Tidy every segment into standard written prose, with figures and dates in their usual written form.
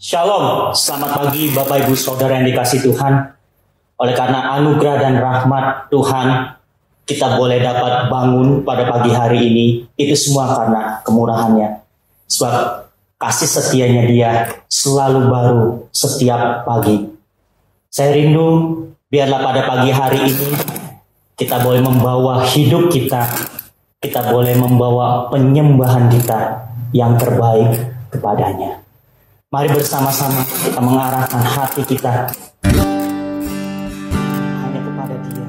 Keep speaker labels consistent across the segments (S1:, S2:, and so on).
S1: Shalom, selamat pagi Bapak Ibu Saudara yang dikasihi Tuhan. Oleh karena anugerah dan rahmat Tuhan, kita boleh dapat bangun pada pagi hari ini. Itu semua karena kemurahannya. Sebab kasih setianya Dia selalu baru setiap pagi. Saya rindu biarlah pada pagi hari ini kita boleh membawa hidup kita boleh membawa penyembahan kita yang terbaik kepadanya. Mari bersama-sama kita mengarahkan hati kita hanya kepada Dia.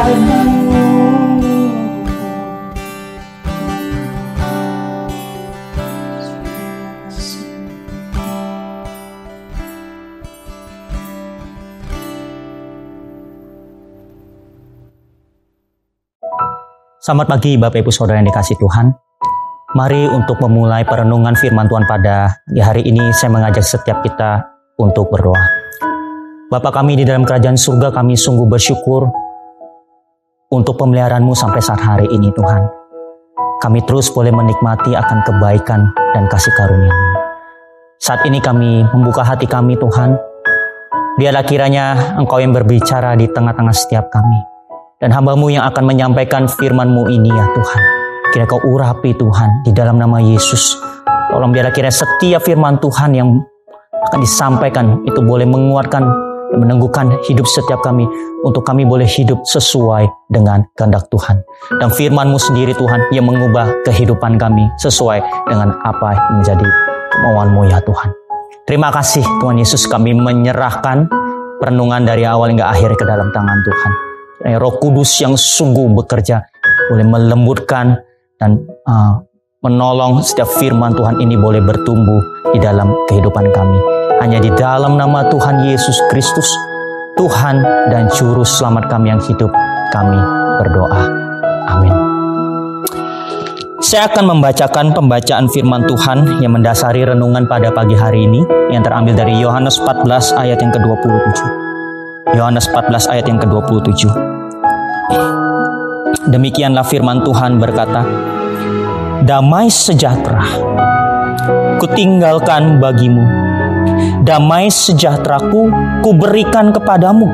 S1: padamu. Selamat pagi Bapak Ibu Saudara yang dikasihi Tuhan. Mari untuk memulai perenungan firman Tuhan pada hari ini, saya mengajak setiap kita untuk berdoa. Bapa kami di dalam kerajaan surga, kami sungguh bersyukur untuk pemeliharaan-Mu sampai saat hari ini Tuhan. Kami terus boleh menikmati akan kebaikan dan kasih karunia-Mu. Saat ini kami membuka hati kami Tuhan. Biarlah kiranya Engkau yang berbicara di tengah-tengah setiap kami. Dan hamba-Mu yang akan menyampaikan firman-Mu ini ya Tuhan. Kiranya Kau urapi Tuhan di dalam nama Yesus. Tolong biarlah kiranya setiap firman Tuhan yang akan disampaikan itu boleh menguatkan dan meneguhkan hidup setiap kami. Untuk kami boleh hidup sesuai dengan kehendak Tuhan. Dan firman-Mu sendiri Tuhan yang mengubah kehidupan kami sesuai dengan apa yang menjadi kemauan-Mu ya Tuhan. Terima kasih Tuhan Yesus, kami menyerahkan perenungan dari awal hingga akhir ke dalam tangan Tuhan. Roh Kudus yang sungguh bekerja boleh melembutkan dan menolong setiap firman Tuhan ini boleh bertumbuh di dalam kehidupan kami. Hanya di dalam nama Tuhan Yesus Kristus, Tuhan dan Juru Selamat kami yang hidup, kami berdoa. Amin. Saya akan membacakan pembacaan firman Tuhan yang mendasari renungan pada pagi hari ini, yang terambil dari Yohanes 14 ayat yang ke-27. Yohanes 14 ayat yang ke-27. Demikianlah firman Tuhan berkata, damai sejahtera kutinggalkan bagimu, damai sejahteraku kuberikan kepadamu,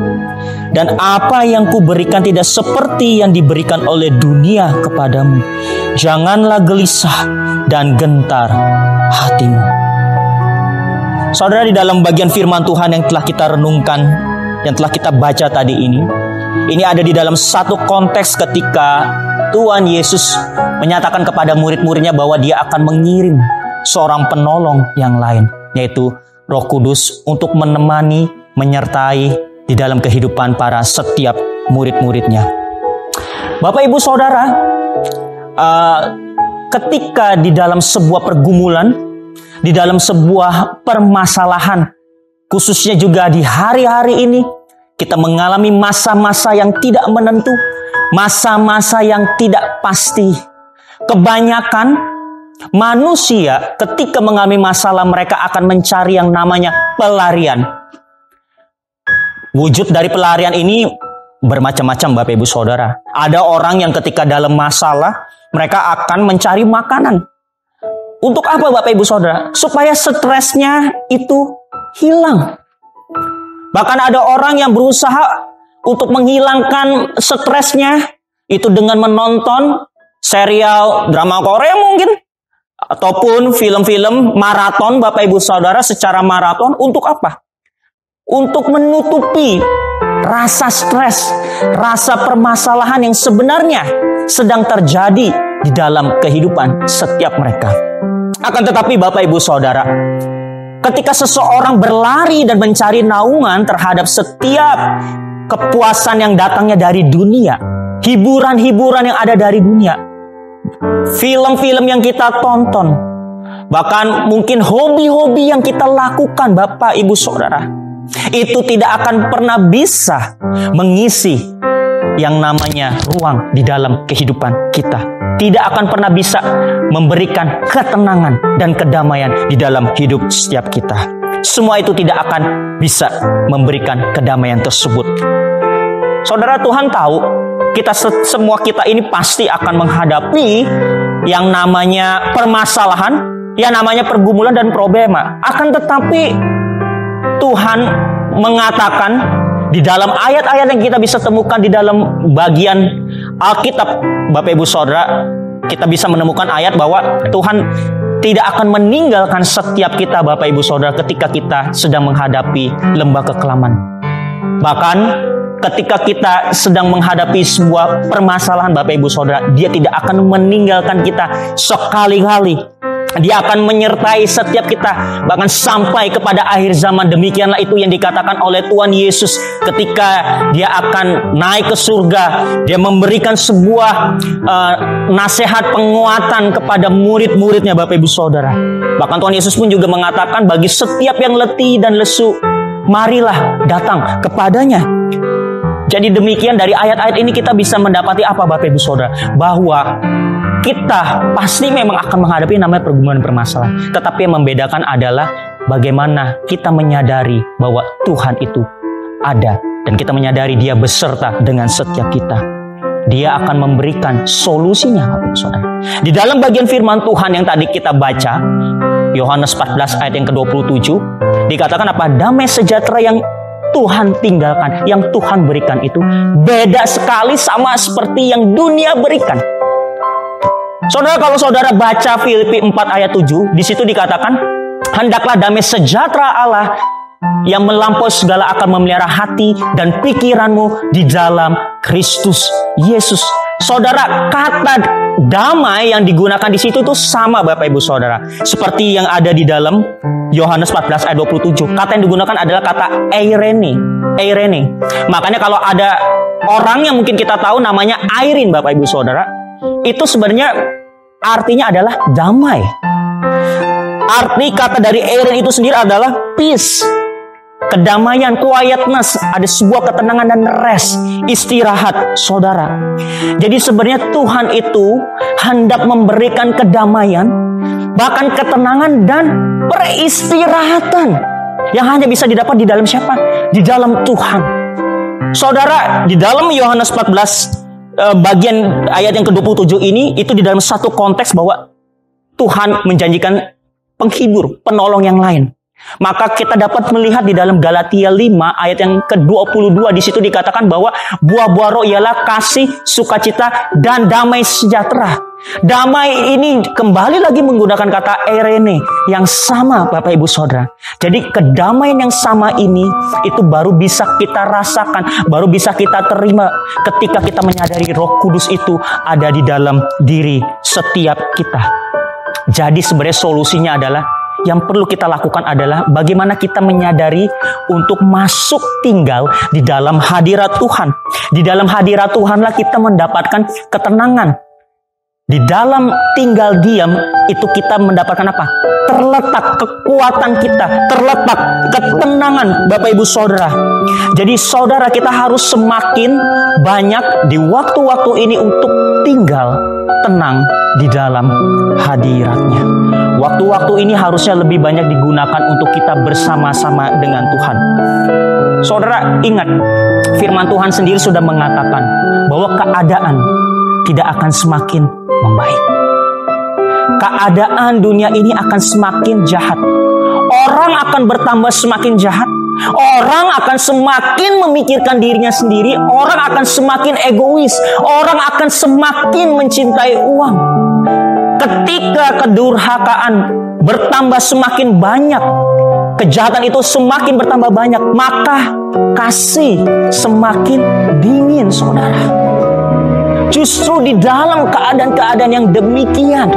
S1: dan apa yang kuberikan tidak seperti yang diberikan oleh dunia kepadamu. Janganlah gelisah dan gentar hatimu. Saudara, di dalam bagian firman Tuhan yang telah kita renungkan, yang telah kita baca tadi ini ada di dalam satu konteks ketika Tuhan Yesus menyatakan kepada murid-muridnya bahwa Dia akan mengirim seorang penolong yang lain, yaitu Roh Kudus, untuk menemani, menyertai di dalam kehidupan para setiap murid-muridnya. Bapak Ibu Saudara, ketika di dalam sebuah pergumulan, di dalam sebuah permasalahan, khususnya juga di hari-hari ini, kita mengalami masa-masa yang tidak menentu, masa-masa yang tidak pasti. Kebanyakan manusia ketika mengalami masalah, mereka akan mencari yang namanya pelarian. Wujud dari pelarian ini bermacam-macam Bapak Ibu Saudara. Ada orang yang ketika dalam masalah, mereka akan mencari makanan. Untuk apa Bapak Ibu Saudara? Supaya stresnya itu hilang. Bahkan ada orang yang berusaha untuk menghilangkan stresnya itu dengan menonton serial drama Korea mungkin, ataupun film-film maraton Bapak Ibu Saudara secara maraton. Untuk apa? Untuk menutupi rasa stres, rasa permasalahan yang sebenarnya sedang terjadi di dalam kehidupan setiap mereka. Akan tetapi Bapak Ibu Saudara, ketika seseorang berlari dan mencari naungan terhadap setiap kepuasan yang datangnya dari dunia, hiburan-hiburan yang ada dari dunia, film-film yang kita tonton, bahkan mungkin hobi-hobi yang kita lakukan Bapak Ibu Saudara, itu tidak akan pernah bisa mengisi yang namanya ruang di dalam kehidupan kita. Tidak akan pernah bisa memberikan ketenangan dan kedamaian di dalam hidup setiap kita. Semua itu tidak akan bisa memberikan kedamaian tersebut. Saudara, Tuhan tahu semua kita ini pasti akan menghadapi yang namanya permasalahan, yang namanya pergumulan dan problema. Akan tetapi Tuhan mengatakan di dalam ayat-ayat yang kita bisa temukan di dalam bagian Alkitab, Bapak Ibu Saudara, kita bisa menemukan ayat bahwa Tuhan tidak akan meninggalkan setiap kita Bapak Ibu Saudara ketika kita sedang menghadapi lembah kekelaman. Bahkan ketika kita sedang menghadapi sebuah permasalahan Bapak Ibu Saudara, Dia tidak akan meninggalkan kita sekali-kali.
S2: Dia akan menyertai setiap kita, bahkan sampai kepada akhir zaman. Demikianlah itu yang dikatakan oleh Tuhan Yesus ketika dia akan naik ke surga. Dia memberikan sebuah nasihat penguatan kepada murid-muridnya, Bapak Ibu Saudara. Bahkan Tuhan Yesus pun juga mengatakan, bagi setiap yang letih dan lesu, marilah datang kepadanya. Jadi demikian, dari ayat-ayat ini kita bisa mendapati apa, Bapak Ibu Saudara? Bahwa kita pasti memang akan menghadapi namanya pergumulan permasalahan. Tetapi yang membedakan adalah bagaimana kita menyadari bahwa Tuhan itu ada. Dan kita menyadari Dia beserta dengan setiap kita. Dia akan memberikan solusinya, Bapak Ibu Saudara. Di dalam bagian firman Tuhan yang tadi kita baca, Yohanes 14 ayat yang ke-27, dikatakan apa? Damai sejahtera yang Tuhan tinggalkan, yang Tuhan berikan itu beda sekali sama seperti yang dunia berikan. Saudara, kalau saudara baca Filipi 4 ayat 7, di situ dikatakan, hendaklah damai sejahtera Allah yang melampaui segala akal memelihara hati dan pikiranmu di dalam Kristus Yesus. Saudara, kata damai yang digunakan di situ itu sama, Bapak Ibu Saudara, seperti yang ada di dalam Yohanes 14 ayat 27. Kata yang digunakan adalah kata eirene. Makanya kalau ada orang yang mungkin kita tahu namanya Airin, Bapak Ibu Saudara, itu sebenarnya artinya adalah damai. Arti kata dari Erin itu sendiri adalah peace, kedamaian, quietness, ada sebuah ketenangan dan rest, istirahat, saudara. Jadi sebenarnya Tuhan itu hendak memberikan kedamaian, bahkan ketenangan dan peristirahatan yang hanya bisa didapat di dalam siapa? Di dalam Tuhan. Saudara, di dalam Yohanes 14 bagian ayat yang ke-27 ini, itu di dalam satu konteks bahwa Tuhan menjanjikan penghibur, penolong yang lain. Maka kita dapat melihat di dalam Galatia 5 ayat yang ke-22, di situ dikatakan bahwa buah-buah roh ialah kasih, sukacita, dan damai sejahtera. Damai ini kembali lagi menggunakan kata eirene yang sama, Bapak Ibu Saudara. Jadi kedamaian yang sama ini itu baru bisa kita rasakan, baru bisa kita terima ketika kita menyadari Roh Kudus itu ada di dalam diri setiap kita. Jadi sebenarnya solusinya adalah, yang perlu kita lakukan adalah bagaimana kita menyadari untuk masuk tinggal di dalam hadirat Tuhan. Di dalam hadirat Tuhanlah kita mendapatkan ketenangan. Di dalam tinggal diam itu kita mendapatkan apa? Terletak kekuatan kita, terletak ketenangan, Bapak Ibu Saudara. Jadi saudara, kita harus semakin banyak di waktu-waktu ini untuk tinggal tenang di dalam hadiratnya. Waktu-waktu ini harusnya lebih banyak digunakan untuk kita bersama-sama dengan Tuhan. Saudara, ingat, firman Tuhan sendiri sudah mengatakan bahwa keadaan tidak akan semakin membaik. Keadaan dunia ini akan semakin jahat. Orang akan bertambah semakin jahat. Orang akan semakin memikirkan dirinya sendiri. Orang akan semakin egois. Orang akan semakin mencintai uang. Ketika kedurhakaan bertambah semakin banyak, kejahatan itu semakin bertambah banyak, maka kasih semakin dingin, saudara. Justru di dalam keadaan-keadaan yang demikian,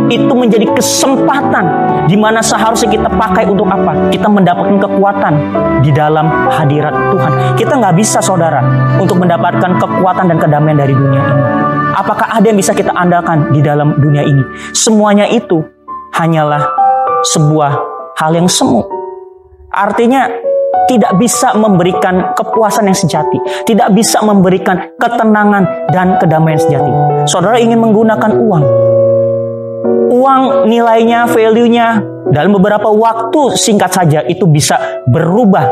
S2: itu menjadi kesempatan di mana seharusnya kita pakai untuk apa? Kita mendapatkan kekuatan di dalam hadirat Tuhan. Kita nggak bisa, saudara, untuk mendapatkan kekuatan dan kedamaian dari dunia ini. Apakah ada yang bisa kita andalkan di dalam dunia ini? Semuanya itu hanyalah sebuah hal yang semu. Artinya tidak bisa memberikan kepuasan yang sejati, tidak bisa memberikan ketenangan dan kedamaian sejati. Saudara ingin menggunakan uang. Uang nilainya, value-nya dalam beberapa waktu singkat saja itu bisa berubah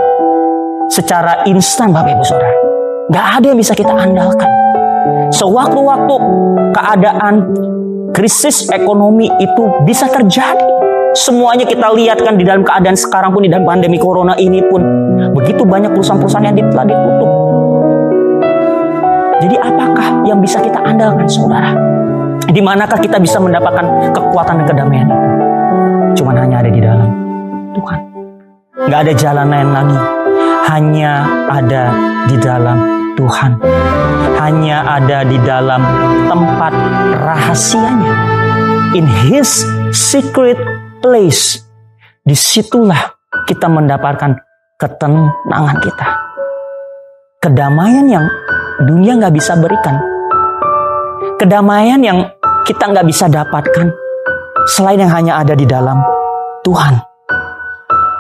S2: secara instan, Bapak Ibu Saudara. Gak ada yang bisa kita andalkan. Sewaktu-waktu keadaan krisis ekonomi itu bisa terjadi. Semuanya kita lihat kan di dalam keadaan sekarang pun, di dalam pandemi corona ini pun begitu banyak perusahaan-perusahaan yang telah ditutup. Jadi apakah yang bisa kita andalkan, saudara? Di manakah kita bisa mendapatkan kekuatan dan kedamaian itu? Cuman hanya ada di dalam Tuhan. Gak ada jalan lain lagi. Hanya ada di dalam Tuhan. Hanya ada di dalam tempat rahasianya. in His secret place. Disitulah kita mendapatkan ketenangan kita. Kedamaian yang dunia nggak bisa berikan. Kedamaian yang kita nggak bisa dapatkan selain yang hanya ada di dalam Tuhan.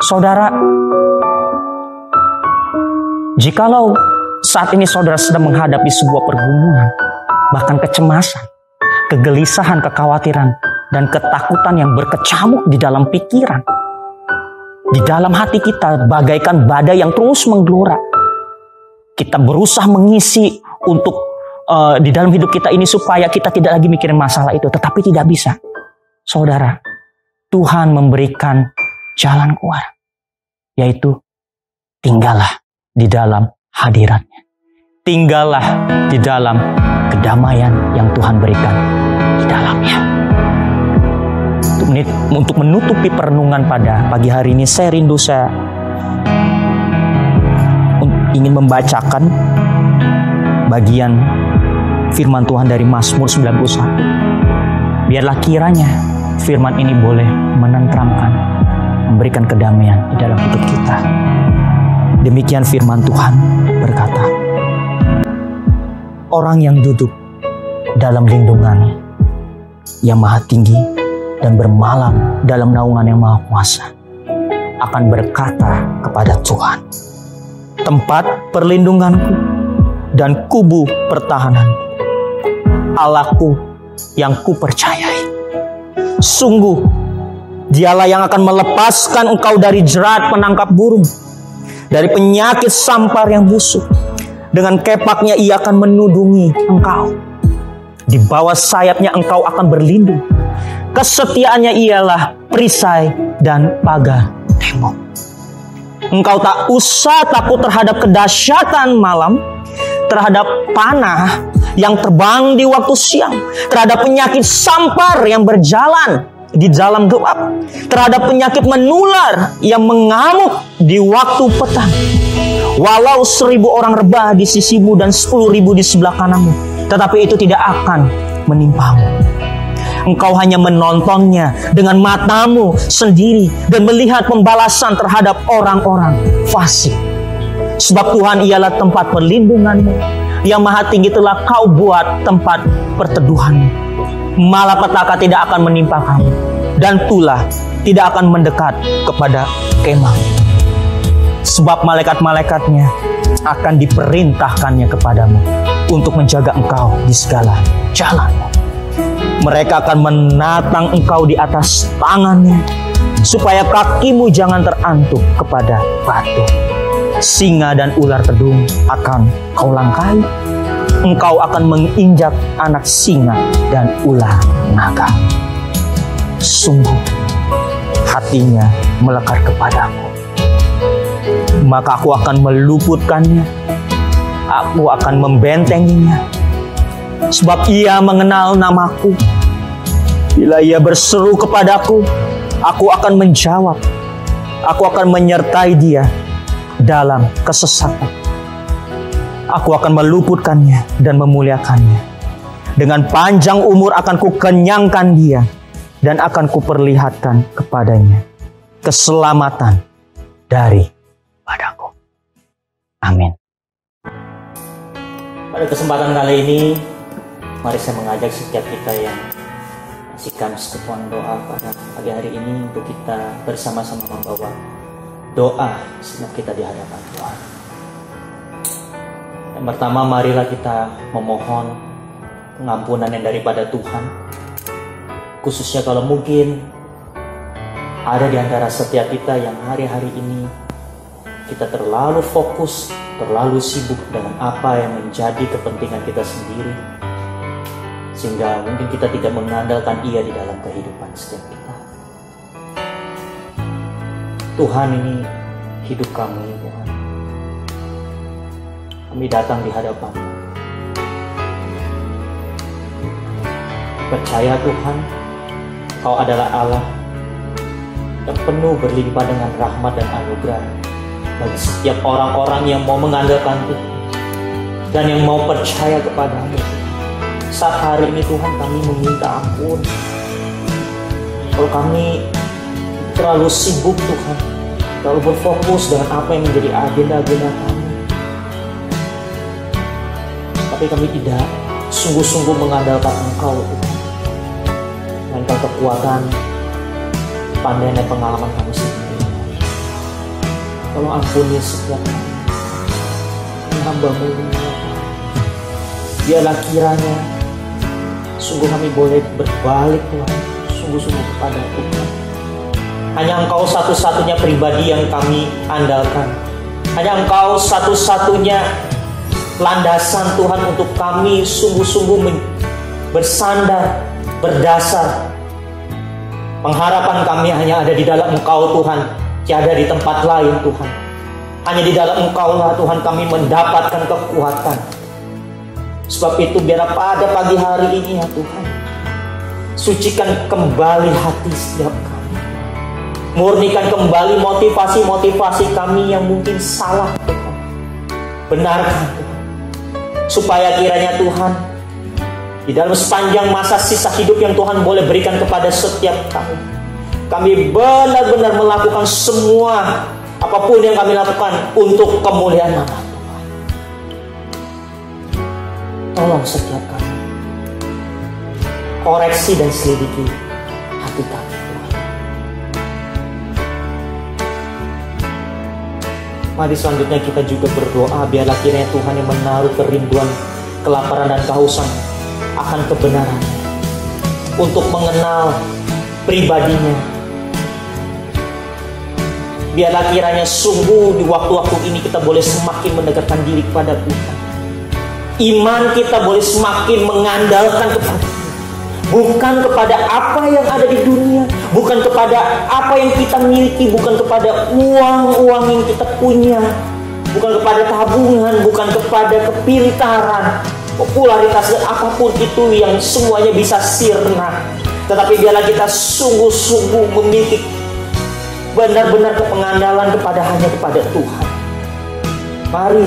S2: Saudara, jikalau saat ini saudara sedang menghadapi sebuah pergumulan, bahkan kecemasan, kegelisahan, kekhawatiran, dan ketakutan yang berkecamuk di dalam pikiran, di dalam hati kita bagaikan badai yang terus menggelora. Kita berusaha mengisi untuk di dalam hidup kita ini supaya kita tidak lagi mikirin masalah itu, tetapi tidak bisa. Saudara, Tuhan memberikan jalan keluar, yaitu tinggallah di dalam hadirat-Nya. Tinggallah di dalam kedamaian yang Tuhan berikan di dalamnya. Untuk menutupi perenungan pada pagi hari ini, saya ingin membacakan bagian firman Tuhan dari Mazmur 91. Biarlah kiranya firman ini boleh menenteramkan, memberikan kedamaian di dalam hidup kita. Demikian firman Tuhan berkata, orang yang duduk dalam lindungan yang maha tinggi dan bermalam dalam naungan yang maha kuasa akan berkata kepada Tuhan, tempat perlindunganku dan kubu pertahananku, Allahku yang kupercayai. Sungguh, Dialah yang akan melepaskan engkau dari jerat penangkap burung, dari penyakit sampar yang busuk. Dengan kepaknya Ia akan menudungi engkau. Di bawah sayapnya engkau akan berlindung. Kesetiaannya ialah perisai dan pagar tembok. Engkau tak usah takut terhadap kedahsyatan malam, terhadap panah yang terbang di waktu siang, terhadap penyakit sampar yang berjalan di dalam gelap, terhadap penyakit menular yang mengamuk di waktu petang. Walau 1.000 orang rebah di sisimu dan 10.000 di sebelah kananmu, tetapi itu tidak akan menimpamu. Engkau hanya menontonnya dengan matamu sendiri dan melihat pembalasan terhadap orang-orang fasik. Sebab Tuhan ialah tempat perlindunganmu, yang maha tinggi telah kau buat tempat perteduhanmu. Malapetaka tidak akan menimpa kamu, dan tulah tidak akan mendekat kepada kemah. Sebab malaikat-malaikatnya akan diperintahkannya kepadamu untuk menjaga engkau di segala jalanmu. Mereka akan menatang engkau di atas tangannya, supaya kakimu jangan terantuk kepada batu. Singa dan ular tedung akan kau langkahi. Engkau akan menginjak anak singa dan ular naga. Sungguh, hatinya melekat kepadaku. Maka aku akan meluputkannya. Aku akan membentenginya. Sebab ia mengenal namaku. Bila ia berseru kepadaku, aku akan menjawab. Aku akan menyertai dia dalam kesesatan. Aku akan meluputkannya dan memuliakannya. Dengan panjang umur akan kukenyangkan dia, dan akan kuperlihatkan kepadanya keselamatan dari padaku. Amin.
S1: Pada kesempatan kali ini, mari saya mengajak setiap kita yang menyaksikan sekutuan doa pada pagi hari ini untuk kita bersama-sama membawa doa sebelum kita di hadapan Tuhan. Yang pertama, marilah kita memohon pengampunan yang daripada Tuhan. Khususnya kalau mungkin ada di antara setiap kita yang hari-hari ini kita terlalu fokus, terlalu sibuk dengan apa yang menjadi kepentingan kita sendiri, sehingga mungkin kita tidak mengandalkan Ia di dalam kehidupan setiap kita. Tuhan, ini hidup kami, Tuhan. Kami datang di hadapan-Mu. Percaya Tuhan, Kau adalah Allah yang penuh berlimpah dengan rahmat dan anugerah bagi setiap orang-orang yang mau mengandalkan Tuhan dan yang mau percaya kepada-Mu. Saat hari ini Tuhan, kami meminta ampun. Kalau kami terlalu sibuk Tuhan, terlalu berfokus dengan apa yang menjadi agenda-agenda kami, tapi kami tidak sungguh-sungguh mengandalkan Engkau Tuhan, melainkan kekuatan, pandai dan pengalaman kami sendiri. Tolong ampuni setiap kami, hamba-Mu ini ya Tuhan. Biarlah kiranya sungguh kami boleh berbalik Tuhan, sungguh-sungguh kepada Tuhan. Hanya Engkau satu-satunya pribadi yang kami andalkan. Hanya Engkau satu-satunya landasan Tuhan untuk kami sungguh-sungguh bersandar, berdasar. Pengharapan kami hanya ada di dalam Engkau Tuhan, tiada di tempat lain Tuhan. Hanya di dalam Engkau lah Tuhan kami mendapatkan kekuatan. Sebab itu biarlah pada pagi hari ini ya Tuhan, sucikan kembali hati setiap kami. Murnikan kembali motivasi-motivasi kami yang mungkin salah Tuhan. Benarkan Tuhan, supaya kiranya Tuhan di dalam sepanjang masa sisa hidup yang Tuhan boleh berikan kepada setiap kami benar-benar melakukan semua apapun yang kami lakukan untuk kemuliaan nama Tuhan. Tolong setiap kami koreksi dan selidiki hati kami Tuhan. Mari selanjutnya kita juga berdoa, biarlah kiranya Tuhan yang menaruh kerinduan, kelaparan dan kehausan akan kebenaran, untuk mengenal pribadinya. Biarlah kiranya sungguh di waktu-waktu ini kita boleh semakin mendekatkan diri kepada Tuhan. Iman kita boleh semakin mengandalkan kepada Dia, bukan kepada apa yang ada di dunia, bukan kepada apa yang kita miliki, bukan kepada uang-uang yang kita punya, bukan kepada tabungan, bukan kepada kepintaran, popularitas dan apapun itu yang semuanya bisa sirna. Tetapi biarlah kita sungguh-sungguh memiliki benar-benar kepengandalan hanya kepada Tuhan. Mari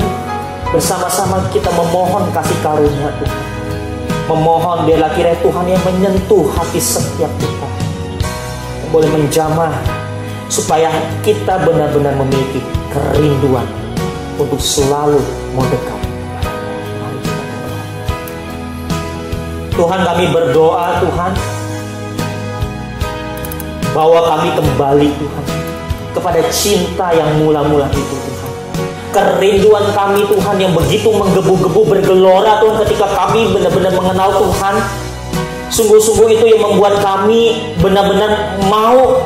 S1: bersama-sama kita memohon kasih karunia Tuhan. Memohon biarlah kiranya Tuhan yang menyentuh hati setiap kita, yang boleh menjamah supaya kita benar-benar memiliki kerinduan untuk selalu mau dekat. Tuhan, kami berdoa Tuhan, bawa kami kembali Tuhan kepada cinta yang mula-mula itu Tuhan. Kerinduan kami Tuhan yang begitu menggebu-gebu bergelora Tuhan ketika kami benar-benar mengenal Tuhan. Sungguh-sungguh itu yang membuat kami benar-benar mau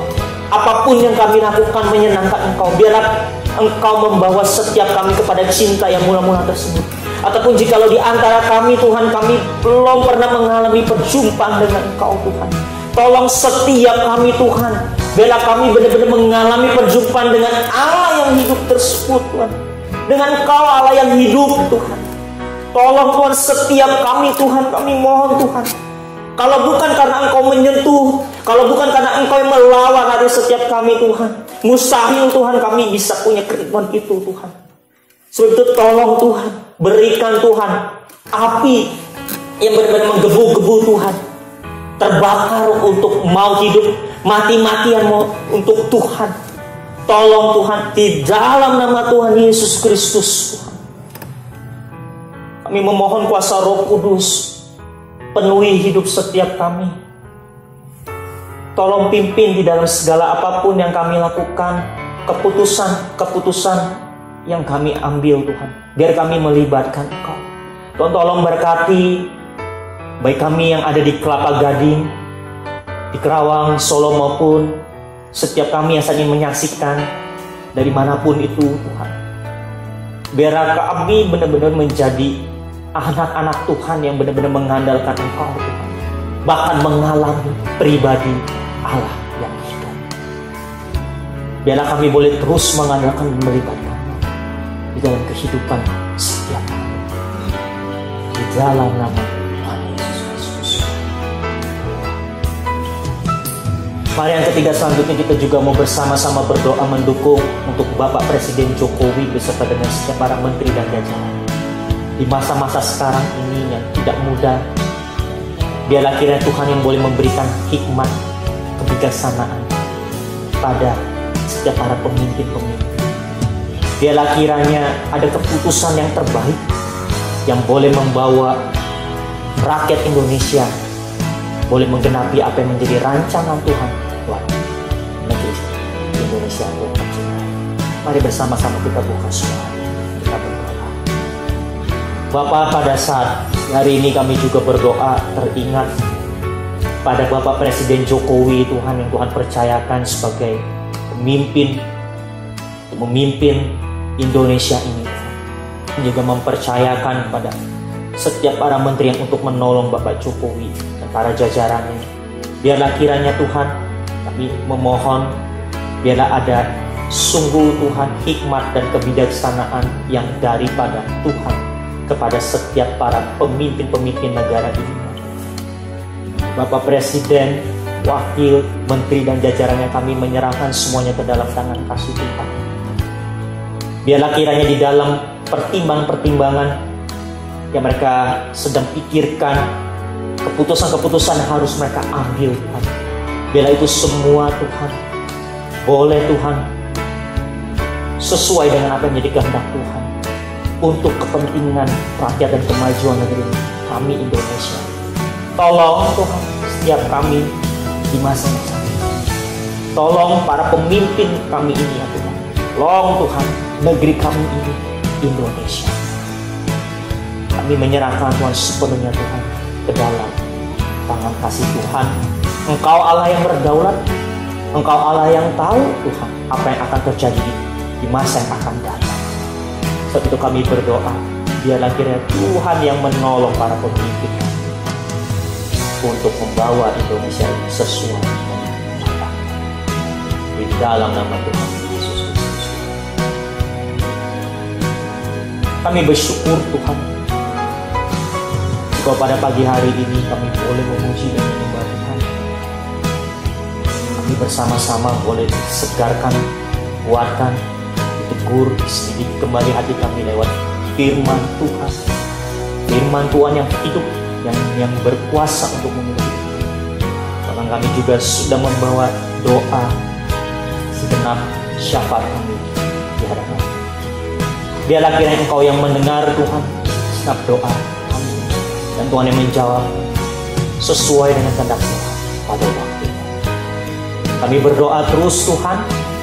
S1: apapun yang kami lakukan menyenangkan Engkau. Biarlah Engkau membawa setiap kami kepada cinta yang mula-mula tersebut. Ataupun jikalau di antara kami Tuhan, kami belum pernah mengalami perjumpaan dengan Engkau Tuhan, tolong setiap kami Tuhan, biarlah kami benar-benar mengalami perjumpaan dengan Allah yang hidup tersebut Tuhan, dengan Engkau Allah yang hidup Tuhan. Tolong Tuhan setiap kami Tuhan, kami mohon Tuhan, kalau bukan karena Engkau menyentuh, kalau bukan karena Engkau yang melawan hati setiap kami Tuhan, mustahil Tuhan kami bisa punya kerinduan itu Tuhan. Sebab itu tolong Tuhan, berikan Tuhan api yang benar-benar menggebu-gebu Tuhan, terbakar untuk mau hidup, mati-matian mau untuk Tuhan. Tolong Tuhan, di dalam nama Tuhan Yesus Kristus Tuhan, kami memohon kuasa Roh Kudus penuhi hidup setiap kami. Tolong pimpin di dalam segala apapun yang kami lakukan, keputusan yang kami ambil Tuhan, biar kami melibatkan Engkau. Tuhan tolong berkati baik kami yang ada di Kelapa Gading, di Kerawang, Solo maupun setiap kami yang saat ini menyaksikan dari manapun itu Tuhan. Biar kami benar-benar menjadi anak-anak Tuhan yang benar-benar mengandalkan Engkau Tuhan, bahkan mengalami pribadi Allah yang hidup. Biarlah kami boleh terus mengandalkan dan melibatkan di dalam kehidupan setiap kami, di dalam nama Tuhan Yesus Kristus. Mari yang ketiga selanjutnya kita juga mau bersama-sama berdoa mendukung untuk Bapak Presiden Jokowi beserta dengan setiap para menteri dan jajaran di masa-masa sekarang ini yang tidak mudah. Biarlah kiranya Tuhan yang boleh memberikan hikmat, kebijaksanaan pada setiap para pemimpin-pemimpin. Biarlah kiranya ada keputusan yang terbaik yang boleh membawa rakyat Indonesia boleh menggenapi apa yang menjadi rancangan Tuhan buat negeri Indonesia yang tercintai. Mari bersama-sama kita buka semua, kita berdoa. Bapa, pada saat hari ini kami juga berdoa teringat pada Bapak Presiden Jokowi, Tuhan, yang Tuhan percayakan sebagai pemimpin untuk memimpin Indonesia ini. Juga mempercayakan pada setiap para menteri yang untuk menolong Bapak Jokowi dan para jajarannya. Biarlah kiranya Tuhan, kami memohon, biarlah ada sungguh Tuhan hikmat dan kebijaksanaan yang daripada Tuhan kepada setiap para pemimpin-pemimpin negara ini. Bapak Presiden, Wakil, Menteri dan jajarannya, kami menyerahkan semuanya ke dalam tangan kasih Tuhan. Biarlah kiranya di dalam pertimbangan-pertimbangan yang mereka sedang pikirkan, keputusan-keputusan harus mereka ambil, Tuhan. Biarlah itu semua, Tuhan, boleh Tuhan sesuai dengan apa yang menjadi kehendak Tuhan untuk kepentingan rakyat dan kemajuan negeri kami Indonesia. Tolong Tuhan setiap kami di masa-masa ini. Tolong para pemimpin kami ini, ya Tuhan. Tolong Tuhan negeri kami ini, Indonesia. Kami menyerahkan Tuhan sepenuhnya, Tuhan, ke dalam tangan kasih Tuhan. Engkau Allah yang berdaulat, Engkau Allah yang tahu, Tuhan, apa yang akan terjadi di masa yang akan datang. Sebab itu kami berdoa, biarlah kiranya Tuhan yang menolong para pemimpin untuk membawa Indonesia ini sesuai dengan kata. Di dalam nama Tuhan Yesus Kristus. Kami bersyukur Tuhan, jika pada pagi hari ini kami boleh memuji dan menyembah Tuhan. Kami bersama-sama boleh disegarkan, kuatkan, ditegur, dididik kembali hati kami lewat firman Tuhan. Firman Tuhan yang hidup, yang berkuasa untuk mengubah. Bahkan kami juga sudah membawa doa segenap syafaat kami di hadapan. Biarlah kiranya Engkau yang mendengar Tuhan setiap doa kami, dan Tuhan yang menjawab sesuai dengan kehendak Tuhan pada waktunya. Kami berdoa terus Tuhan,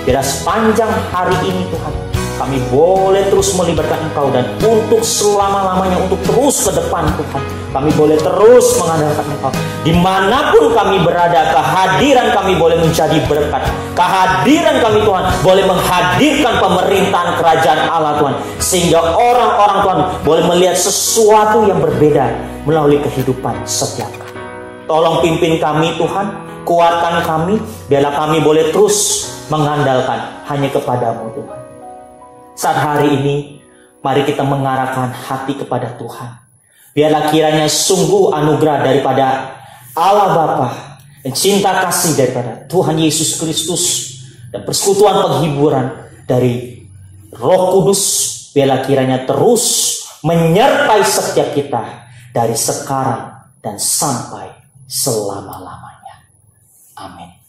S1: biarlah sepanjang hari ini Tuhan kami boleh terus melibatkan Engkau, dan untuk selama-lamanya, untuk terus ke depan Tuhan, kami boleh terus mengandalkan Engkau. Dimanapun kami berada, kehadiran kami boleh menjadi berkat. Kehadiran kami Tuhan boleh menghadirkan pemerintahan kerajaan Allah Tuhan, sehingga orang-orang Tuhan boleh melihat sesuatu yang berbeda melalui kehidupan setiap kami. Tolong pimpin kami Tuhan, kuatkan kami, biarlah kami boleh terus mengandalkan hanya kepadamu Tuhan. Saat hari ini, mari kita mengarahkan hati kepada Tuhan. Biarlah kiranya sungguh anugerah daripada Allah Bapa dan cinta kasih daripada Tuhan Yesus Kristus dan persekutuan penghiburan dari Roh Kudus, biarlah kiranya terus menyertai setiap kita dari sekarang dan sampai selama-lamanya. Amin.